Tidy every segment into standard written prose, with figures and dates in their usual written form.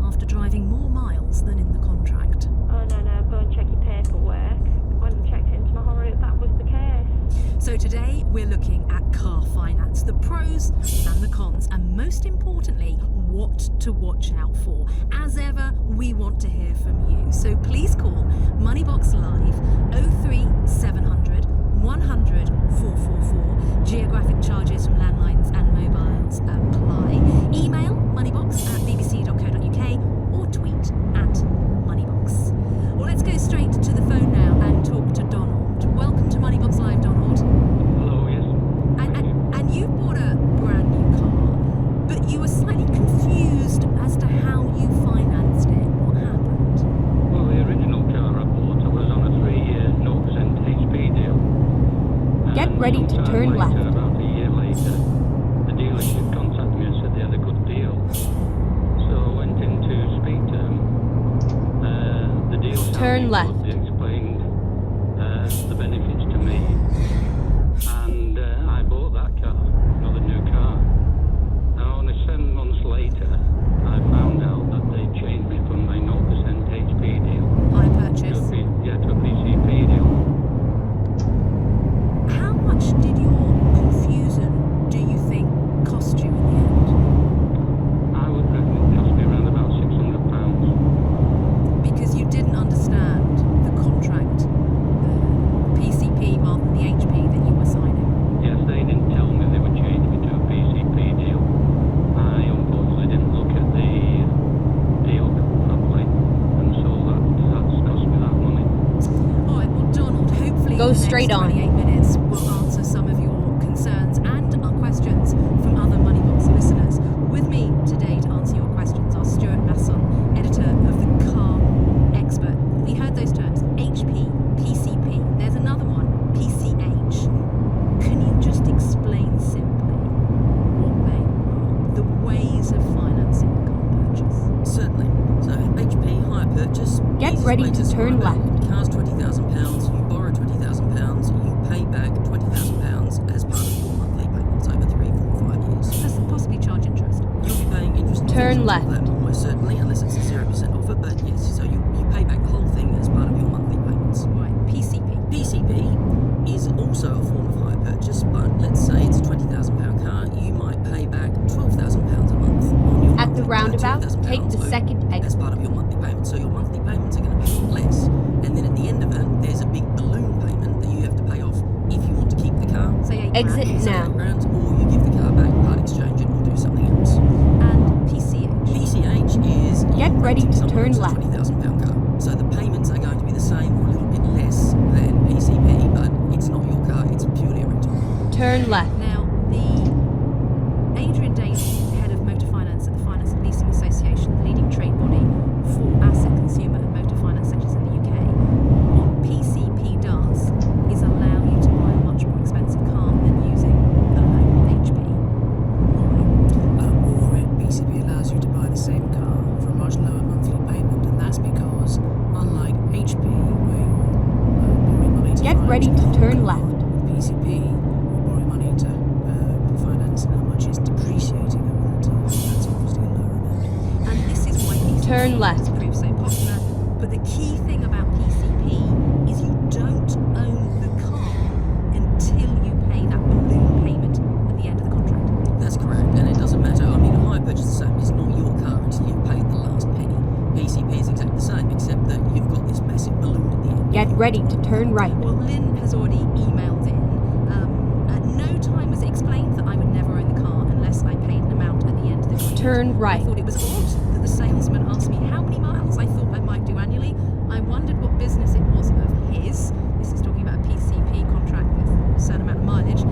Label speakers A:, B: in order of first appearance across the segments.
A: after driving more miles than in the contract.
B: Oh, no, go and check your paperwork. I went and checked it into my horror that was the case.
A: So today we're looking at car finance, the pros and the cons, and most importantly, what to watch out for. As ever, we want to hear from you. So please call Moneybox Live 03700 100 444. Geographic charges from landlines and mobiles apply. Email moneybox@bbc.co.uk or tweet @moneybox. Well, let's go straight to the phone now and talk to Donald. Welcome to Moneybox Live, Donald.
C: Hello, yes.
A: And you bought a brand new car, but you were slightly confused as to how you financed it. What happened?
C: Well, the original car I bought, I was on a 3-year 0% HP deal.
D: Get ready to
C: sometime
D: turn
C: later,
D: left.
C: About a year later, the dealership contacted me and said they had a good deal. So I went in to speak to them. The deal
D: Turn
C: sounded
D: left.
C: good. They explained the benefits to me. And I bought that car, another new car. Now, only 7 months later, I found out that they changed me from my 0% HP deal
A: Hire
C: to
A: purchase.
C: a PCP deal.
A: How much did your confusion, do you think, cost you in the end?
C: I would reckon it cost me around about £600.
A: Because you didn't understand the contract, the PCP rather than the HP that you were signing.
C: Yes, they didn't tell me they would change me to a PCP deal. I unfortunately didn't look at the deal properly, and so that's cost me that money.
A: All right, well, Donald, hopefully
D: Go
A: in the
D: straight
A: next
D: on.
A: 28 minutes we'll answer some of your concerns and our questions from other Moneybox listeners. With me today to answer your questions are Stuart Masson, editor of the Car Expert. We heard those terms, HP, PCP. There's another one, PCH. Can you just explain simply what they are, the ways of financing a car purchase?
E: Certainly. So HP hire purchase.
D: Get
E: easiest
D: ready
E: way
D: to
E: describe
D: turn
E: it,
D: left.
E: Car's £20,000. You borrow £20,000. You pay back £20,000 as part of your monthly payments over 3, 4, 5 years.
A: Plus possibly charge interest.
E: You'll be paying interest. and
D: Turn
E: fees on top
D: left.
E: of that, almost certainly, unless it's a 0% offer. But yes, so you pay back the whole thing as part of your monthly payments.
A: Right, PCP.
E: PCP is also a form of hire purchase, but let's say it's a £20,000 car. You might pay back £12,000 a month on your
D: At the
E: monthly-
D: roundabout,
E: £12,000
D: take the
E: over
D: second
E: as
D: exit.
E: part of your monthly payment. So your monthly payments are going to be a lot less. And then at the end of it, there's a big balloon payment that you have to pay off if you want to keep the car.
A: Say 8
D: Exit
A: grand.
E: Say
D: now.
E: £8,000, or you give the car back, part exchange it, or do something else.
A: And PCH.
E: PCH is
D: Get
E: you
D: ready
E: renting
D: to
E: someone
D: turn
E: else's
D: left.
E: £20,000 car. So the payments are going to be the same or a little bit less than PCP, but it's not your car, it's purely a rental.
D: Turn left.
A: Now, Adrian Daly, head of motor finance at the Finance and Leasing Association, the leading trade body for asset consumer and motor finance sectors in the UK, what PCP does is allow you to buy a much more expensive car than using a loan HP. Why?
F: PCP allows you to buy the same car for a much lower monthly payment, and that's because, unlike HP, where you're borrowing money to
D: Get
F: finance
D: ready
F: the
D: to
F: whole
D: turn
F: car,
D: left.
F: with PCP, you're borrowing money to finance how much is depreciating over that time. That's obviously a lower amount.
A: And this is why PCP
D: Turn left.
A: has proved so popular. But the key thing about PCP is you don't own the car until you pay that balloon payment at the end of the contract.
E: That's correct, and it doesn't matter. I mean, a hire purchase is the same. It's not your car until you've paid the last penny. PCP is exactly the same, except that you've got this massive balloon at the end.
D: Get ready to turn right.
A: Well, Lynn has already emailed in. At no time was it explained that I would never own the car unless I paid an amount at the end of the contract.
D: Turn
A: I
D: right.
A: thought it was odd that the salesman asked me how many miles I thought I might do annually. I wondered what business it was of his. This is talking about a PCP contract with a certain amount of mileage.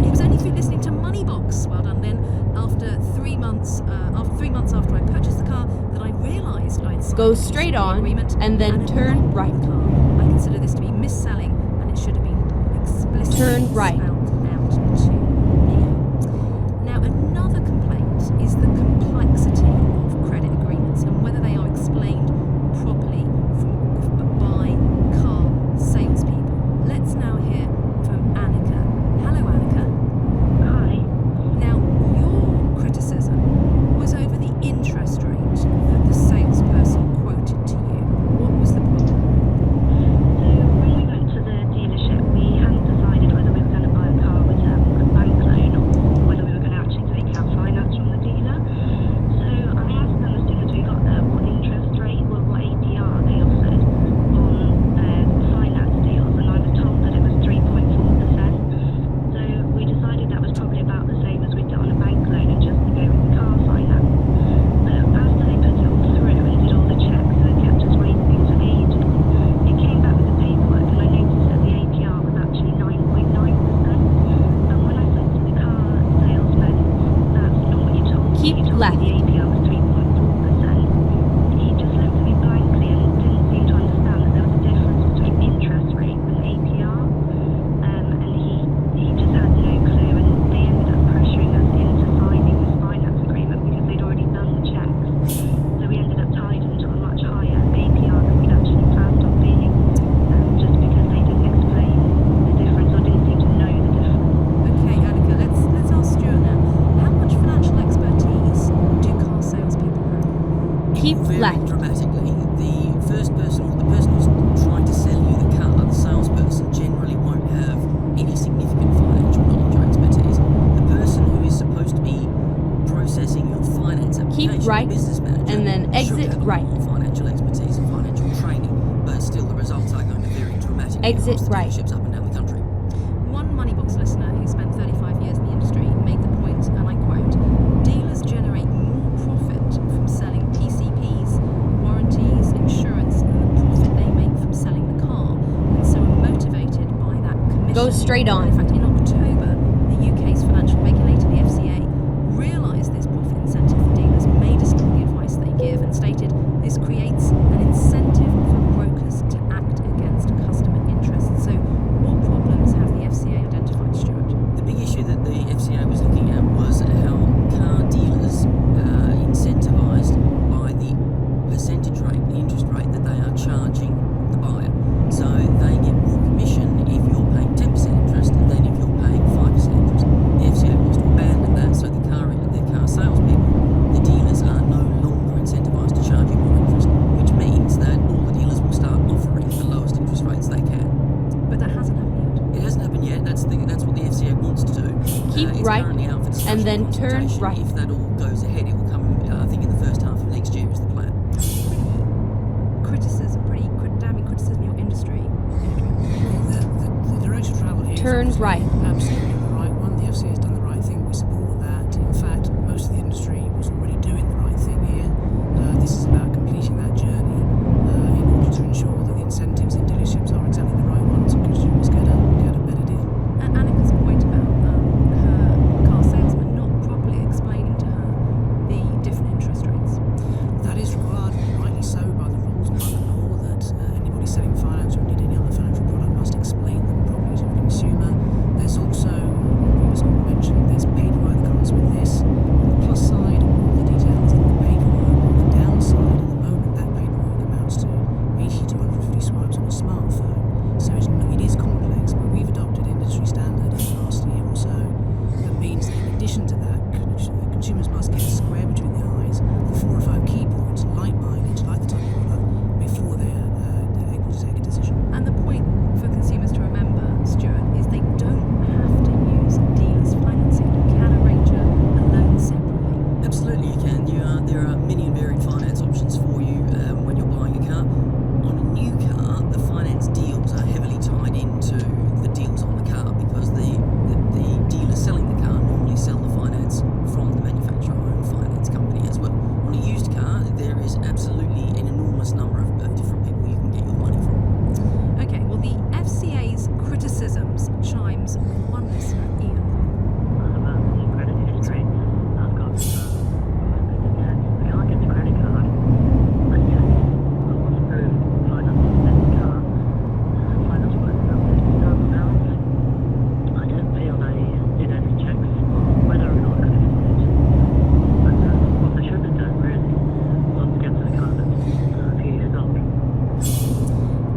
A: It was only through listening to Moneybox, well done Lynn, after 3 months after I purchased the car that I realised I'd signed
D: Go
A: a
D: straight
A: PCP
D: on
A: agreement
D: and then
A: had
D: turn
A: not
D: right.
A: bought the car. I consider this to be mis-selling, and it should have been explicitly
D: Turn right.
A: spelled out to me. Now, another complaint is the complexity of credit agreements and whether they are explained properly by car salespeople. Let's now hear from Annika. Hello, Annika.
B: Hi.
A: Now, your criticism was over the interest rate that the
E: dramatically. The first person, or the person who's trying to sell you the car, the salesperson, generally won't have any significant financial knowledge or expertise. The person who is supposed to be processing your finance application,
D: Keep right,
E: the business manager,
D: and then
E: should
D: exit
E: have a
D: right.
E: lot more financial expertise and financial training, but still the results are going to vary dramatically
D: Exit
E: across the
D: right.
E: dealerships up and down the country.
A: One Moneybox listener who spent 35 years in the industry made the point, and I quote, "Dealers generate more profit from selling PCPs, warranties, insurance than the profit they make from selling the car, and so are motivated by that commission."
D: Go straight on.
A: In fact, in October, the UK's financial regulator, the FCA, realised this profit incentive for dealers, made us know the advice they give, and stated this creates an incentive for brokers to act against customer interests. So what problems have the FCA identified, Stuart?
E: The big issue that the FCA was looking at was how car dealers are incentivised by the percentage rate, the interest rate that they are charging the buyer. So they get more commission if you're paying 10% interest than if you're paying 5% interest. The FCA wants to abandon that, so the car salespeople, the dealers, are no longer incentivised to charge you more interest, which means that all the dealers will start offering the lowest interest rates they can.
A: But that hasn't happened
E: It hasn't happened yet. That's what the FCA wants to do.
D: Keep
E: It's
D: right,
E: currently out for discussion
D: and then
E: and
D: turn
E: consultation.
D: right.
E: If that all goes ahead, it will come, I think, in the first half of next year is the plan.
A: yet. Criticism, pretty damning criticism of your industry, Adrian.
F: The direction of travel here is
D: Turn
F: obviously
D: right.
F: absolutely the right one. The FCA has done the right thing. We support that. In fact, most of the industry was already doing the right thing here. This is about completing that journey in order to ensure that the incentives in dealerships are exactly the right ones and consumers get a better deal.
A: And Annika's point about her car salesman not properly explaining to her the different interest rates.
F: That is required, rightly so, by the rules and by the law that anybody selling finance or indeed any other financial product must explain them properly to the consumer. There's also, previous call mentioned, there's paperwork that comes with this. On the plus side, all the details in the paperwork. On the downside, at the moment, that paperwork amounts to 80 to 150 swipes on a smartphone. So it is complex, but we've adopted industry standard in the last year or so. That means that in addition to that, consumers must get a square between the eyes, the 4 or 5 key points, like mileage, like the type of product, before they're able to take a decision.
A: And the point for consumers to remember, Stuart, is they don't have to use dealers' financing. You can arrange a loan separately.
E: Absolutely, you can. There are many and varied finance options for you when you're buying a car. On a new car, the finance deals are heavily tied into the deals on the car because the dealer selling the car normally sell the finance from the manufacturer-owned finance company as well. On a used car, there is absolutely an enormous number of different people you can get your money from.
A: Okay, well, the FCA's criticisms chimes with one listener, Ian.
G: About the credit history. I've got I can't get the credit card, and yet I want to prove finance on the car. Finance worth about £50,000. I don't feel they did any checks on whether or not I could afford it. And what they should have done really was get to the car that's a few years old.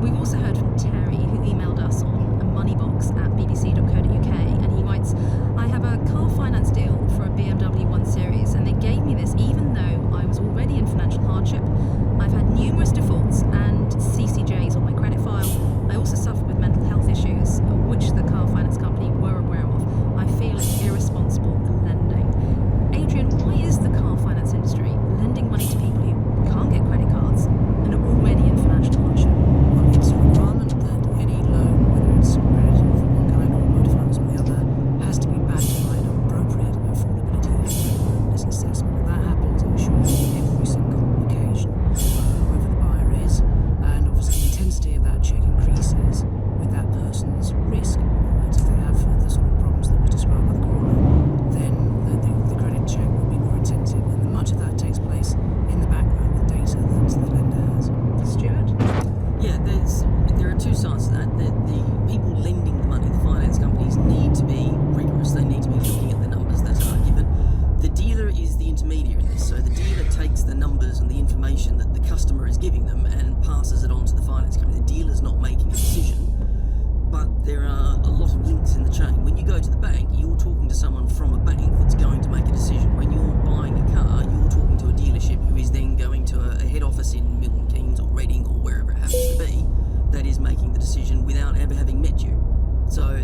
A: We've also heard from Terry, who emailed us on a moneybox@bbc.co.uk, and he writes, "I have a car finance deal for a BMW 1 Series, and they gave me this even though I was already in financial hardship. I've had numerous defaults and CCJs on my credit file. I also suffer with mental health issues, which the car finance company were aware of. I feel it's irresponsible lending." Adrian, why is the car finance industry lending money to people who can't get credit cards and are already in financial hardship?
F: Well, it's a requirement that any loan, whether it's credit from one kind or motor finance on the other, has to be backed by an appropriate affordability and assessment. And that happens, I'm sure, on every single occasion, whoever the buyer is. And obviously the intensity of that check increases with that person's risk. And if they have the sort of problems that was described by the caller, then the credit check will be more intensive. And much of that takes place in the background with data that the lender has.
A: Stuart?
E: Yeah, there are two sides to that. The people lending the money, the finance companies, need to be rigorous. They need to be looking at the numbers that are given. The dealer is the intermediary in this, so the dealer takes the numbers and the information that the customer is giving them and passes it on to the finance company. The dealer's not making a decision. but there are a lot of links in the chain. When you go to the bank, you're talking to someone from a bank that's going to make a decision. When you're buying a car, you're talking to a dealership who is then going to a head office in Milton Keynes or Reading or wherever it happens to be, that is making the decision without ever having met you. So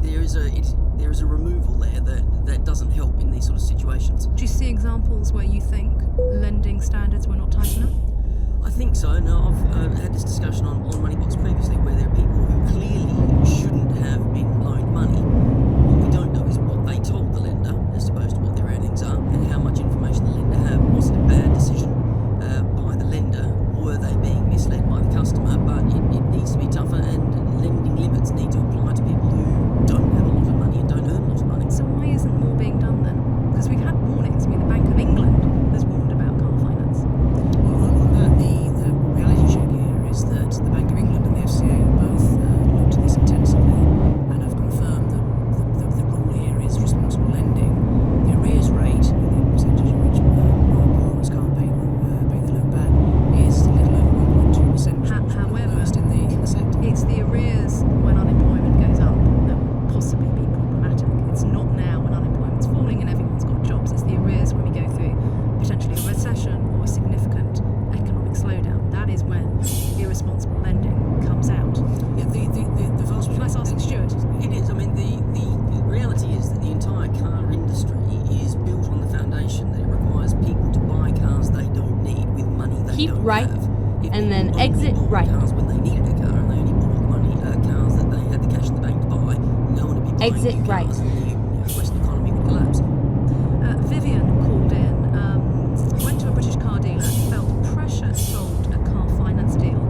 E: there is a removal there that doesn't help in these sort of situations.
A: Do you see examples where you think lending standards were not tight enough?
E: I think so. No, I've had this discussion on Moneybox previously, where there are people who clearly shouldn't have been loaned money. What we don't know is what they told the lender as opposed to what their earnings are, and how much information the lender had. Was it a bad decision by the lender? Were they being misled by the customer? But it needs to be tougher, and lending limits need to apply to people who don't have a lot of money and don't earn a lot of money.
A: So why isn't more being done then? Because we've had warnings. I mean, the Bank of England has warned about car finance.
F: Well, on that, the reality check here is that the Bank of England and the FCA have both looked at this intensively and have confirmed that the rule here is responsible lending. The arrears rate, the percentage at which borrowers can't pay the loan back, is a little over 1.2%, which is
A: However,
F: the lowest in the sector.
A: it's the arrears when unemployment goes up that will possibly be problematic. It's not now when unemployment's falling and everyone's got jobs. It's the arrears when we go through potentially a recession or a significant economic slowdown. That is when irresponsible lending comes out.
F: Yeah, the vast
A: Let's ask Stuart.
E: It is. I mean, the reality is that the entire car industry is built on the foundation that it requires people to buy cars they don't need with money they
D: Keep
E: don't
D: right,
E: have. If
D: and
E: people
D: then
E: only
D: exit
E: bought
D: right.
E: Cars when they needed a car, and they only bought cars that they had the cash in the bank to buy, no one would be buying
D: Exit
E: new
D: right.
E: cars, and the Western economy would collapse.
A: Vivian called in, went to a British car dealer, felt pressure sold a car finance deal,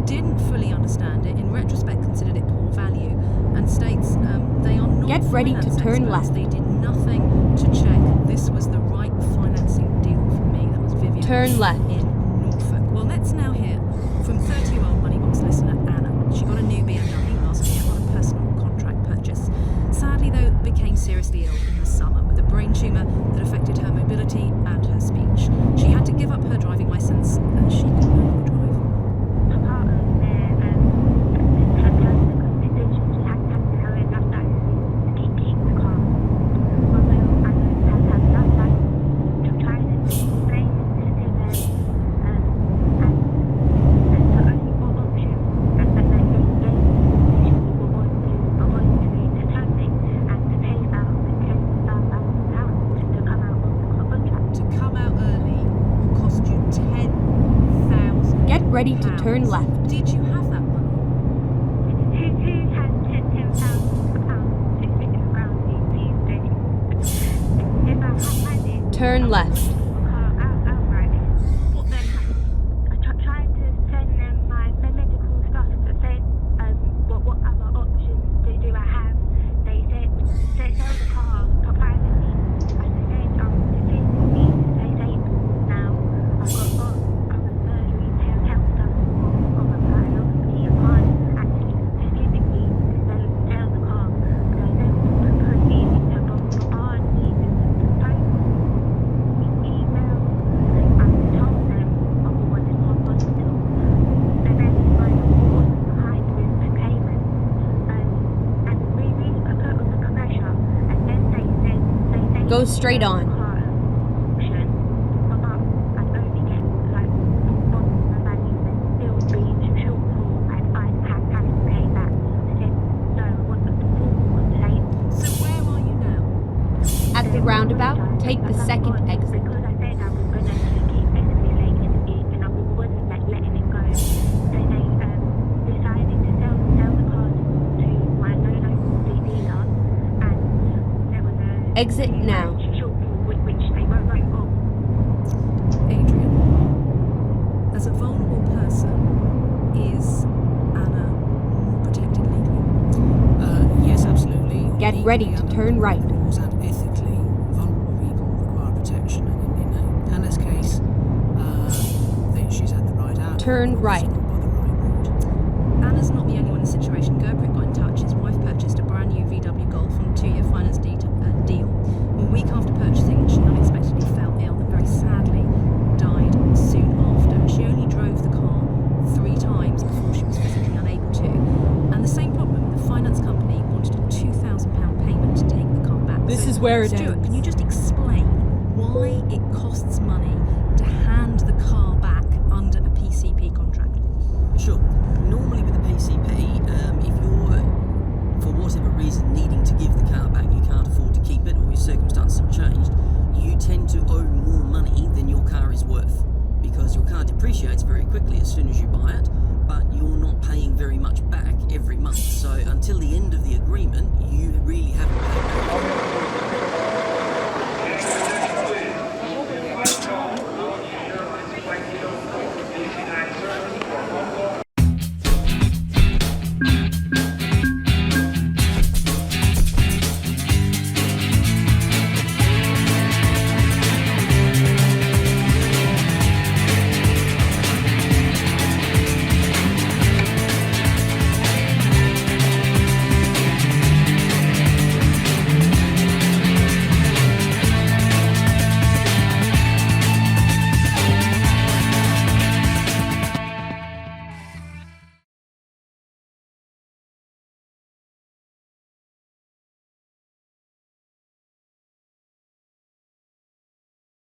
A: didn't fully understand it, in retrospect considered it poor value, and states they are not
D: Get ready to
A: finance
D: turn
A: experts.
D: left.
A: They did nothing to check this was the right financing deal for me. That was Vivian.
D: Turn left.
A: In Norfolk. Well, let's now hear from 30-year-old Moneybox listener Anna. She got a new BMW last year on a personal contract purchase. Sadly, though, became seriously ill in the summer with a brain tumour that affected her mobility and her speech. She had to give up her driving licence and she could no longer drive.
B: Part of their terms and conditions, we had to have enough time to keep the car. Although I have enough time to try to explain this to them, and the only option that they gave me was to terminate and to pay about £10,000 to come out of the contract.
A: To come out early will cost you £10,000.
D: Get ready to turn left.
A: Did you have that money?
B: Who has £10,000 to stick around these days? If I had it,
D: Turn left.
B: outright. What then happened? I tried to send them my medical stuff to say what other options do I have. They said sell the car privately. I said physically disabled now. I've got other surgery, health stuff on my biology. I can't actually physically sell the car. They then proceeded to bombard me with phone email. I told them I was in hospital. And then my was behind with the payment. And we really put under pressure. And then they said
D: Go straight on.
B: car auction, but I'd only get like one value and still be shortfall, and I have to pay back. I said no, I want the full same.
A: So where are you now?
D: At the roundabout, take the second exit.
B: Because I said I was going to keep escalating it and I wasn't letting it go. They decided to sell the car to my local dealer, and there was a
D: Exit now.
B: shortfall which they wrote off.
A: Adrian, as a vulnerable person, is Anna more protected legally?
F: Yes, absolutely.
D: Get ready to
F: Legally,
D: turn
F: under
D: right.
F: laws and ethically, vulnerable people require protection. And in Anna's case, she's had the right out.
D: Turn right.
F: Not by the right route.
A: Anna's not the only one in this situation. Gurpreet got in touch. His wife purchased a brand new VW Golf on a 2-year finance deal. A week after purchasing, she unexpectedly fell ill and very sadly died soon after. She only drove the car 3 times before she was physically unable to. And the same problem, the finance
D: swear it
A: Stuart,
D: ends.
A: can you just explain why it costs money to hand the car back under a PCP contract?
E: Sure. Normally with the PCP, if you're, for whatever reason, needing to give the car back, you can't afford to keep it, or your circumstances have changed, you tend to owe more money than your car is worth, because your car depreciates very quickly as soon as you buy it, but you're not paying very much back every month. So until the end of the agreement, you really haven't paid back.